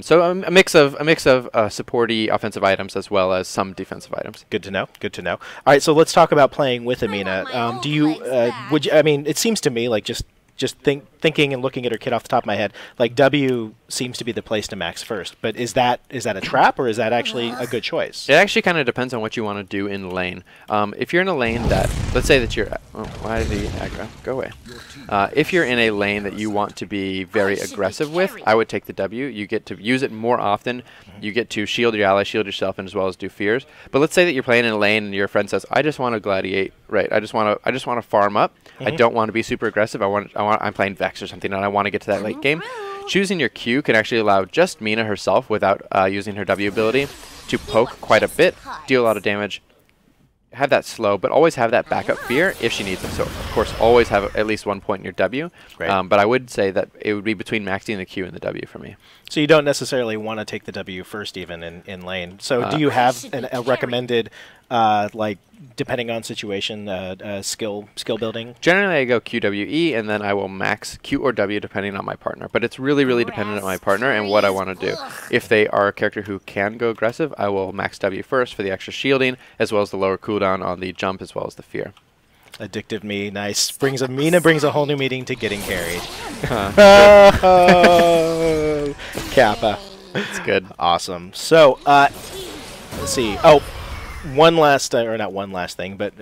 So a mix of supporty offensive items as well as some defensive items. Good to know. Good to know. All right, so let's talk about playing with Mina. Do you would you, I mean, it seems to me like just thinking and looking at her kit off the top of my head, like W seems to be the place to max first. But is that a trap, or is that actually a good choice? It actually kind of depends on what you want to do in lane. If you're in a lane that, let's say that you're, why the aggro? Go away. If you're in a lane that you want to be very aggressive with, I would take the W. You get to use it more often. You get to shield your ally, shield yourself, and as well as do fears. But let's say that you're playing in a lane and your friend says, "I just want to gladiate, right? I just want to farm up. I don't want to be super aggressive. I'm playing Vex or something, and I want to get to that late game." Choosing your Q can actually allow just Mina herself, without using her W ability, to poke quite a bit, deal a lot of damage, have that slow, but always have that backup fear if she needs it. So, of course, always have at least 1 point in your W. Right. But I would say that it would be between maxing the Q and the W for me. So you don't necessarily want to take the W first even in lane. So do you have a recommended, like, depending on situation, skill building? Generally, I go QWE, and then I will max Q or W depending on my partner. But it's really, really dependent on my partner and what I want to do. If they are a character who can go aggressive, I will max W first for the extra shielding, as well as the lower cooldown on the jump, as well as the fear. Addictive me, nice. Mina brings a whole new meaning to getting carried. Kappa. That's good. Awesome. So, let's see. Oh, one last, or not one last thing, but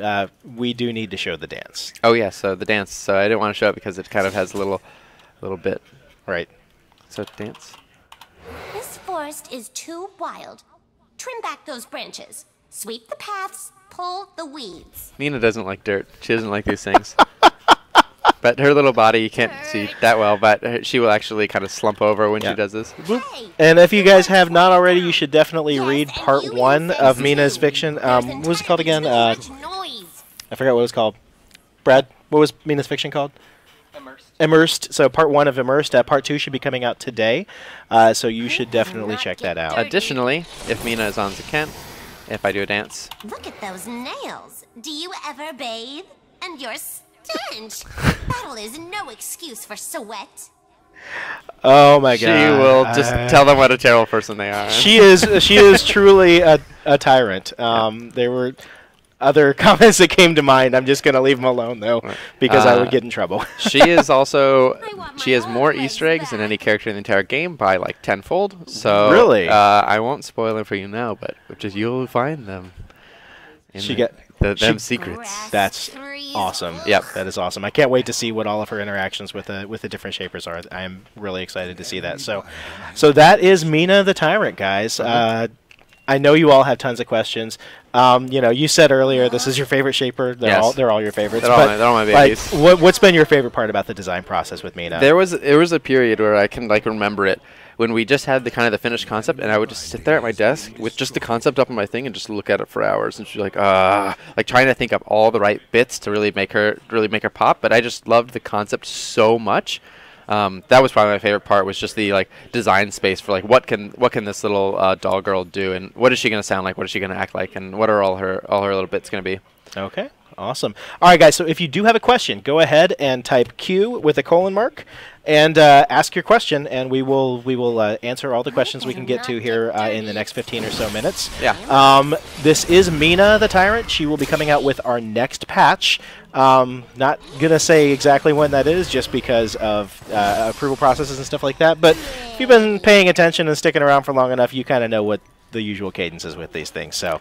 we do need to show the dance. Oh yeah, so the dance. So I didn't want to show it because it kind of has a little bit. Right. So dance. This forest is too wild. Trim back those branches. Sweep the paths. Pull the weeds. Mina doesn't like dirt. She doesn't like these things. But her little body, you can't see that well, but she will actually kind of slump over when she does this. And if you guys have not already, you should definitely read part 1 of Mina's fiction. What was it called again? I forgot what it was called. Brad, what was Mina's fiction called? Immersed. So part 1 of Immersed. Part 2 should be coming out today. So you should definitely check that out. Additionally, if Mina is on Zaken, if I do a dance. Look at those nails. Do you ever bathe? And you're Dench, battle is no excuse for sweat. Oh my god. She will just tell them what a terrible person they are. She is truly a tyrant. There were other comments that came to mind. I'm just going to leave them alone, though, because I would get in trouble. She is also, she has more Easter eggs than any character in the entire game by like tenfold. So really, I won't spoil them for you now, but just you'll find them. Them secrets. That's awesome. Yep, that is awesome. I can't wait to see what all of her interactions with the different shapers are. I am really excited to see that. So that is Mina the Tyrant, guys. I know you all have tons of questions. You said earlier this is your favorite shaper. They're all your favorites. They're all my babies. Like, what's been your favorite part about the design process with Mina? There was a period where I can remember it when we just had the finished concept, and I would just sit there at my desk with just the concept up on my thing and just look at it for hours, and she's like trying to think of all the right bits to really make her pop. But I just loved the concept so much. That was probably my favorite part, was just the design space for what can this little doll girl do, and what is she gonna sound like, what is she gonna act like, and what are all her little bits gonna be. Okay, awesome. All right, guys. So if you do have a question, go ahead and type Q with a colon mark, and ask your question, and we will answer all the questions we can get to here in the next 15 or so minutes. Yeah. This is Mina the Tyrant. She will be coming out with our next patch. Not gonna say exactly when that is, just because of approval processes and stuff like that. But if you've been paying attention and sticking around for long enough, you kind of know what the usual cadence is with these things. So,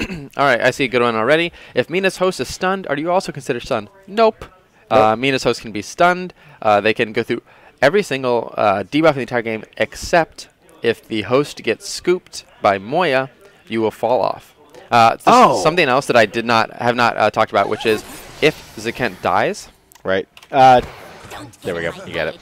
all right, I see a good one already. If Mina's host is stunned, are you also considered stunned? Nope. Mina's host can be stunned. They can go through every single debuff in the entire game, except if the host gets scooped by Moya, you will fall off. Something else that I have not talked about, which is if Zekent dies. Right. There we go. You get it.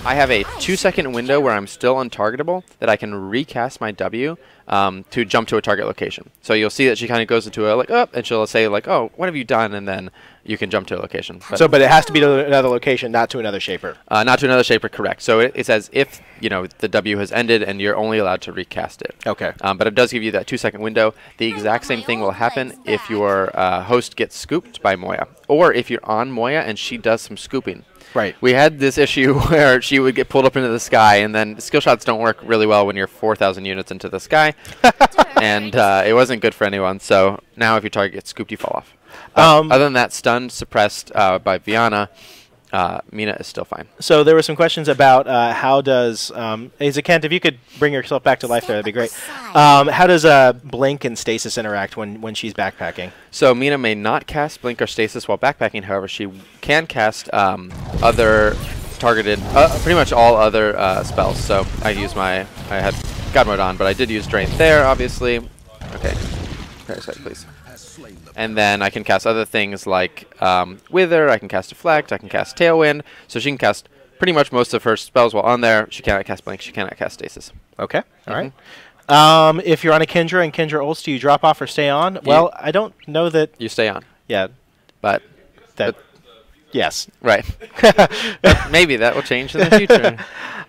I have a 2-second window where I'm still untargetable that I can recast my W to jump to a target location. So you'll see that she kind of goes into and she'll say oh, what have you done? And then you can jump to a location. But it has to be to another location, not to another shaper. Not to another shaper, correct. So it says if the W has ended and you're only allowed to recast it. Okay. But it does give you that 2-second window. The exact same thing will happen if your host gets scooped by Moya, or if you're on Moya and she does some scooping. Right. We had this issue where she would get pulled up into the sky, and then skill shots don't work really well when you're 4,000 units into the sky, and it wasn't good for anyone. So now if your target gets scooped, you fall off. Other than that, stunned, suppressed by Viana, Mina is still fine. So there were some questions about how does Zekent, if you could bring yourself back to life there, that'd be great. How does Blink and Stasis interact when she's backpacking? So Mina may not cast Blink or Stasis while backpacking. However, she can cast other targeted, pretty much all other spells. So I had God Mode on, but I did use Drain there, obviously. Okay, Parasite, please. And then I can cast other things like Wither, I can cast Deflect, I can cast Tailwind. So she can cast pretty much most of her spells while on there. She cannot cast Blink, she cannot cast Stasis. Okay, all right. If you're on a Kindra and Kindra ults, do you drop off or stay on? Well, I don't know that... You stay on. Yeah. But... Yes. Right. Maybe that will change in the future.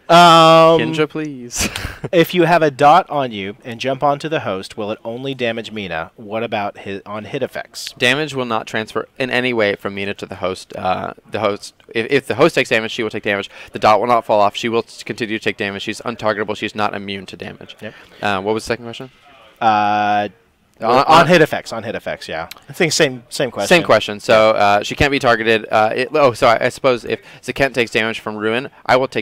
Kindra, please. If you have a dot on you and jump onto the host, will it only damage Mina? What about on hit effects? Damage will not transfer in any way from Mina to the host. If the host takes damage, she will take damage. The dot will not fall off. She will continue to take damage. She's untargetable. She's not immune to damage. Yep. What was the second question? On hit effects. On hit effects. Yeah. I think same question. Same question. So she can't be targeted. So I suppose if Zekent takes damage from Ruin, I won't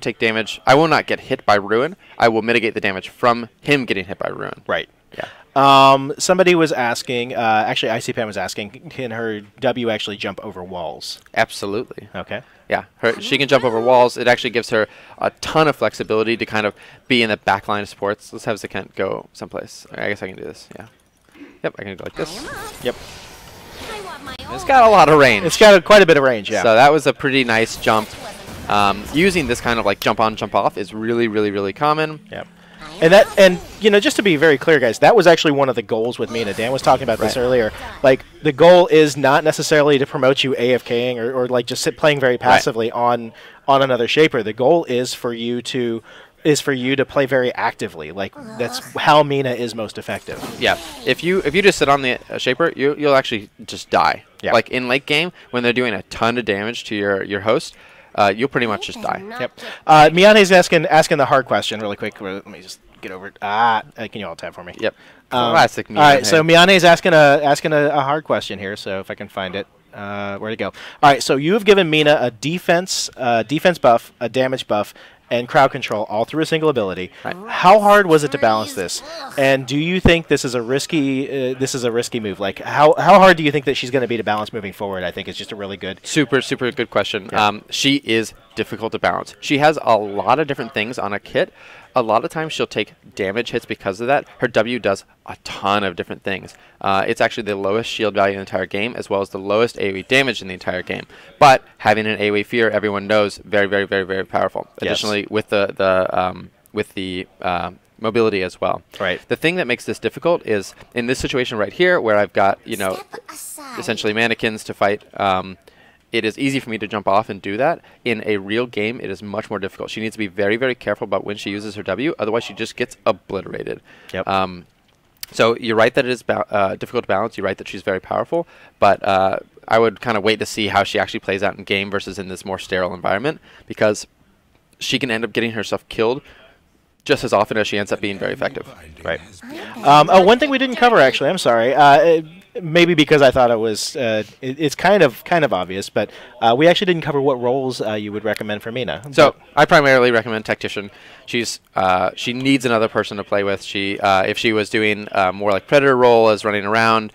take damage. I will not get hit by Ruin. I will mitigate the damage from him getting hit by Ruin. Right. Yeah. Somebody was asking, actually ICPAN was asking, can her W actually jump over walls? Absolutely. Okay. Yeah, she can jump over walls. It actually gives her a ton of flexibility to kind of be in the back line of supports. Let's have Zekent go someplace. I guess I can do this, yeah. Yep, I can go like this. Yep. It's got a lot of range. It's got quite a bit of range, yeah. So that was a pretty nice jump. Using this kind of jump on, jump off is really, really, really common. Yep. And just to be very clear, guys, that was actually one of the goals with Mina. Dan was talking about this earlier. The goal is not necessarily to promote you AFKing or just playing very passively on another shaper. The goal is for you to is for you to play very actively. Like that's how Mina is most effective. Yeah. If you just sit on the Shaper, you'll actually just die. Yeah. Like in late game when they're doing a ton of damage to your host, you'll pretty much just die. Yep. Miane's asking the hard question really quick. Let me just get over it. Can you all tab for me? Yep. Classic Miane. All right, so Miane's asking a hard question here, so if I can find it. Where'd it go? All right, so you have given Mina a defense buff, a damage buff, and crowd control all through a single ability. Right. How hard was it to balance this? And do you think this is a risky move? Like how hard do you think that she's going to be to balance moving forward? I think it's just a really good super good question. Yeah. She is difficult to balance. She has a lot of different things on a kit. A lot of times she'll take damage hits because of that. Her W does a ton of different things. It's actually the lowest shield value in the entire game, as well as the lowest AoE damage in the entire game. But having an AoE fear, everyone knows, very powerful. Yes. Additionally, with the mobility as well. Right. The thing that makes this difficult is in this situation right here, where I've got essentially mannequins to fight. It is easy for me to jump off and do that. In a real game, it is much more difficult. She needs to be very careful about when she uses her W, otherwise she just gets obliterated. Yep. So you're right that it is difficult to balance. You're right that she's very powerful, but I would kind of wait to see how she actually plays out in game versus in this more sterile environment, because she can end up getting herself killed just as often as she ends up being very effective. Right. One thing we didn't cover, actually, I'm sorry. Maybe because I thought it was, it's kind of obvious, but we actually didn't cover what roles you would recommend for Mina. So I primarily recommend Tactician. She needs another person to play with. If she was doing more like Predator role as running around,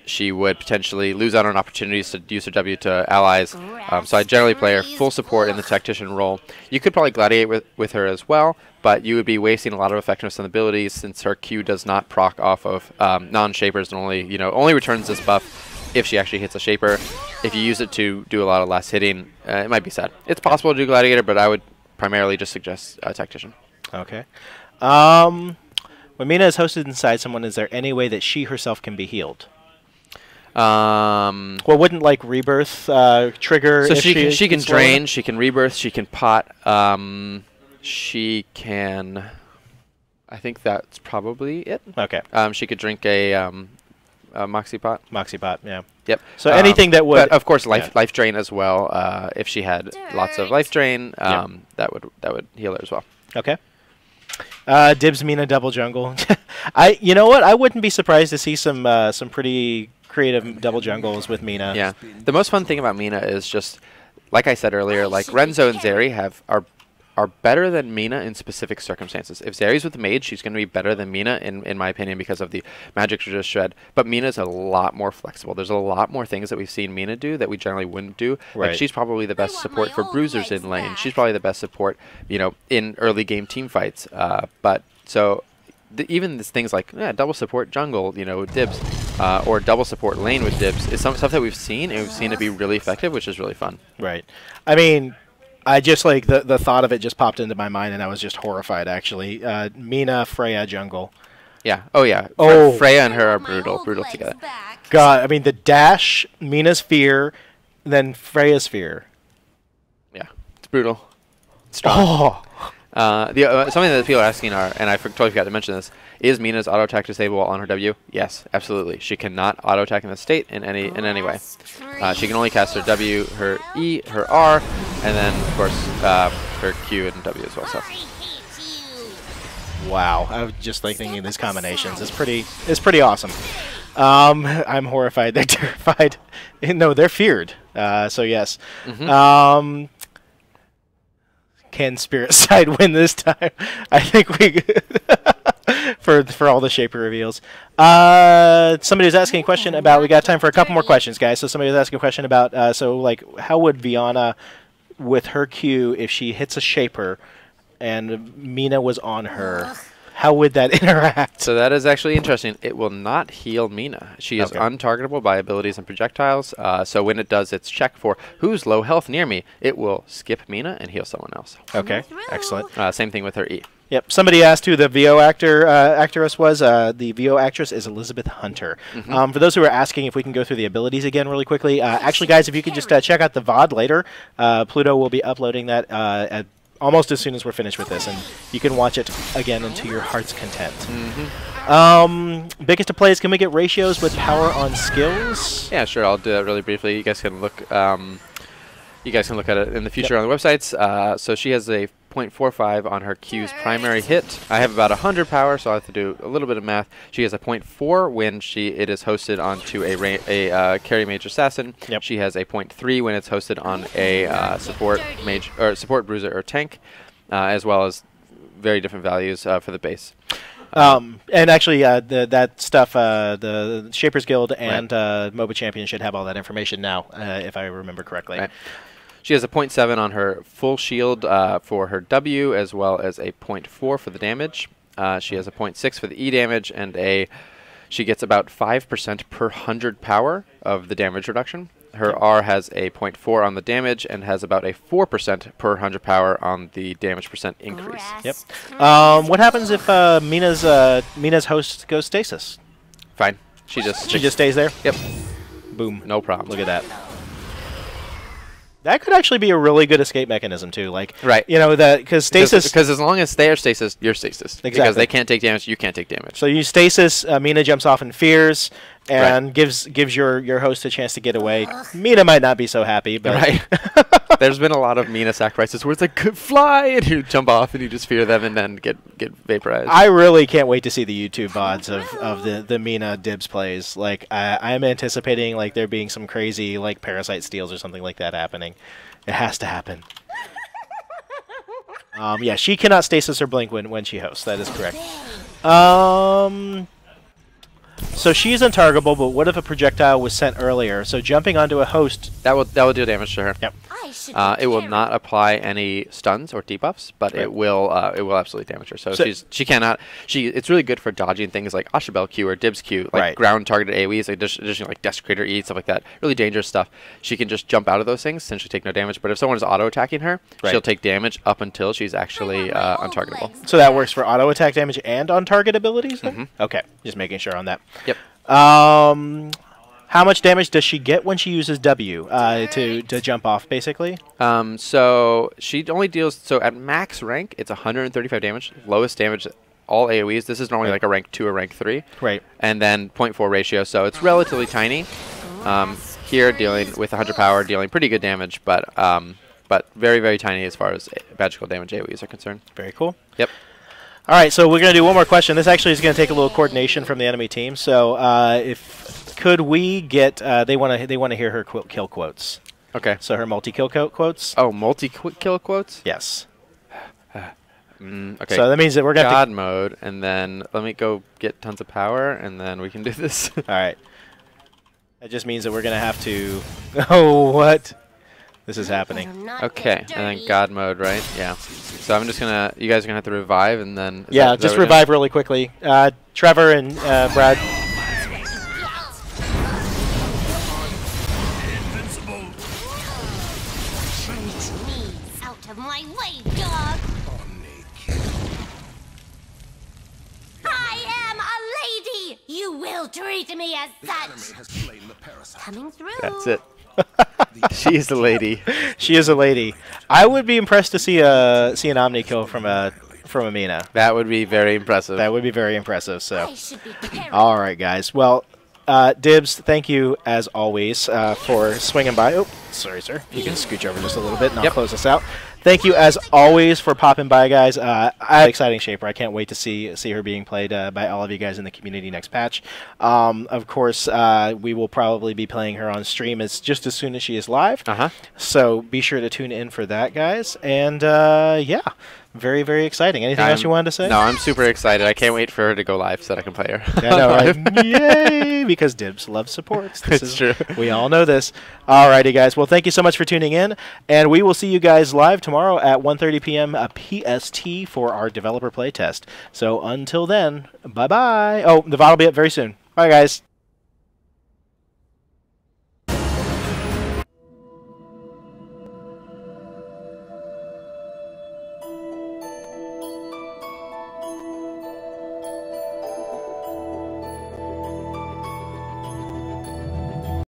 she would potentially lose out on opportunities to use her W to allies. So I generally play her full support in the Tactician role. You could probably gladiate with her as well, but you would be wasting a lot of effectiveness on abilities since her Q does not proc off of non-shapers and only returns this buff if she actually hits a shaper. If you use it to do a lot of less hitting, it might be sad. It's possible to do gladiator, but I would primarily just suggest Tactician. Okay. When Mina is hosted inside someone, is there any way that she herself can be healed? Well, wouldn't like rebirth trigger? So she can drain, she can rebirth, she can pot. She can. I think that's probably it. Okay. She could drink a Moxie pot. Moxie pot, yeah. Yep. So anything that would. But of course, life drain as well. If she had lots of life drain, that would heal her as well. Okay. Dibs Mina double jungle. You know what? I wouldn't be surprised to see some pretty creative double jungles with Mina. Yeah. The most fun thing about Mina is just, like I said earlier, like Renzo and Zeri are better than Mina in specific circumstances. If Zeri's with Mage, she's going to be better than Mina, in my opinion, because of the magic resist shred. But Mina's a lot more flexible. There's a lot more things that we've seen Mina do that we generally wouldn't do. Right. Like she's probably the best support for bruisers in lane. She's probably the best support, in early game team fights. Even these things like double support jungle, with Dibs, or double support lane with Dibs is some stuff that we've seen, and we've seen it be really effective, which is really fun. Right. I mean, I just like the thought of it just popped into my mind, and I was just horrified, actually. Mina, Freya, jungle. Yeah. Oh, yeah. Oh. Freya and her are brutal together. God, I mean, the dash, Mina's fear, then Freya's fear. Yeah. It's brutal. It's strong. Something that people are asking and I totally forgot to mention this, is Mina's auto attack disable on her W? Yes, absolutely. She cannot auto attack in this state in any way. She can only cast her W, her E, her R, and then of course her Q and W as well. So. Wow, I was just thinking of these combinations. It's pretty awesome. I'm horrified. They're terrified. No, they're feared. So yes. Mm-hmm. Can Spirit Side win this time? I think we for all the Shaper reveals. Somebody was asking a question about. We got time for a couple more questions, guys. So somebody was asking a question about. How would Viana, with her Q, if she hits a Shaper, and Mina was on her, how would that interact? So that is actually interesting. It will not heal Mina. She is untargetable by abilities and projectiles. So when it does its check for who's low health near me, it will skip Mina and heal someone else. Okay, excellent. Same thing with her E. Yep. Somebody asked who the VO actress was. The VO actress is Elizabeth Hunter. Mm-hmm. For those who are asking, if we can go through the abilities again really quickly. Actually, guys, if you could just check out the VOD later. Pluto will be uploading that almost as soon as we're finished with this, and you can watch it again to your heart's content. Biggest of plays, can we get ratios with power on skills? Yeah, sure. I'll do that really briefly. You guys can look. You guys can look at it in the future on the websites. So she has a 0.45 on her Q's primary hit. I have about 100 power, so I have to do a little bit of math. She has a 0.4 when it is hosted onto a carry mage assassin. Yep. She has a 0.3 when it's hosted on a support mage or support bruiser or tank, as well as very different values for the base. And actually, that stuff, the Shapers Guild and MOBA Champion should have all that information now, if I remember correctly. Right. She has a 0.7 on her full shield for her W, as well as a 0.4 for the damage. She has a 0.6 for the E damage, and she gets about 5% per 100 power of the damage reduction. Her R has a 0.4 on the damage and has about a 4% per 100 power on the damage percent increase. Yep. What happens if Mina's host goes stasis? Fine. She just stays there? Yep. Boom. No problem. Look at that. That could actually be a really good escape mechanism too. Like, right. You know, because stasis. Because as long as they are stasis, you're stasis. Exactly. Because they can't take damage, you can't take damage. So you stasis. Mina jumps off in fears and gives your host a chance to get away. Mina might not be so happy, but there's been a lot of Mina sacrifices where it's like, fly, and you jump off and you just fear them and then get vaporized. I really can't wait to see the YouTube VODs of the Mina Dibs plays. Like, I'm anticipating like there being some crazy like parasite steals or something like that happening. It has to happen. Yeah, she cannot stasis or blink when she hosts. That is correct. So she's untargetable, but what if a projectile was sent earlier? So jumping onto a host... That will do damage to her. Yep. It will not apply any stuns or debuffs, but it will absolutely damage her. So it's really good for dodging things like Ashabel Q or Dibs Q, like ground targeted AoEs, like additional like Desecrator E, stuff like that. Really dangerous stuff. She can just jump out of those things, essentially take no damage. But if someone is auto attacking her, she'll take damage up until she's actually untargetable. So that works for auto attack damage and on target abilities then? Okay, just making sure on that. Yep. How much damage does she get when she uses W to jump off, basically? So she only deals... So at max rank, it's 135 damage. Lowest damage, all AoEs. This is normally like a rank 2 or rank 3. Right. And then 0.4 ratio, so it's relatively tiny. Here, dealing with 100 power, dealing pretty good damage, but very, very tiny as far as magical damage AoEs are concerned. Very cool. Yep. All right, so we're going to do one more question. This actually is going to take a little coordination from the enemy team. So, could we get? They want to hear her kill quotes. Okay. So her multi-kill quotes. Oh, multi-kill quotes. Yes. Okay. So that means that we're going to God mode, and then let me go get tons of power, and then we can do this. All right. That just means that we're going to have to. Oh, what? This is happening. Okay, and then God mode, right? Yeah. So I'm just gonna. You guys are gonna have to revive, and then. Yeah, just revive really quickly. Trevor and Brad. Out of my way, dog! I am a lady! You will treat me as such! Coming through. That's it. She is a lady. She is a lady. I would be impressed to see an Omni kill from a Mina. That would be very impressive. That would be very impressive. So, all right, guys. Well, Dibs, thank you as always for swinging by. Oh, sorry, sir. You can scooch over just a little bit, and I'll close this out. Thank you as always for popping by, guys. Exciting Shaper. I can't wait to see her being played by all of you guys in the community next patch. Of course, we will probably be playing her on stream just as soon as she is live. So be sure to tune in for that, guys. And yeah, very, very exciting. Anything else you wanted to say? No, I'm super excited. I can't wait for her to go live so that I can play her. Yeah, I know, right? Yay! Because Dibs loves supports. It's true. We all know this. Alrighty, guys. Well, thank you so much for tuning in, and we will see you guys live tomorrow at 1:30 p.m. PST for our developer playtest. So until then, bye-bye. Oh, the VOD will be up very soon. Bye, guys.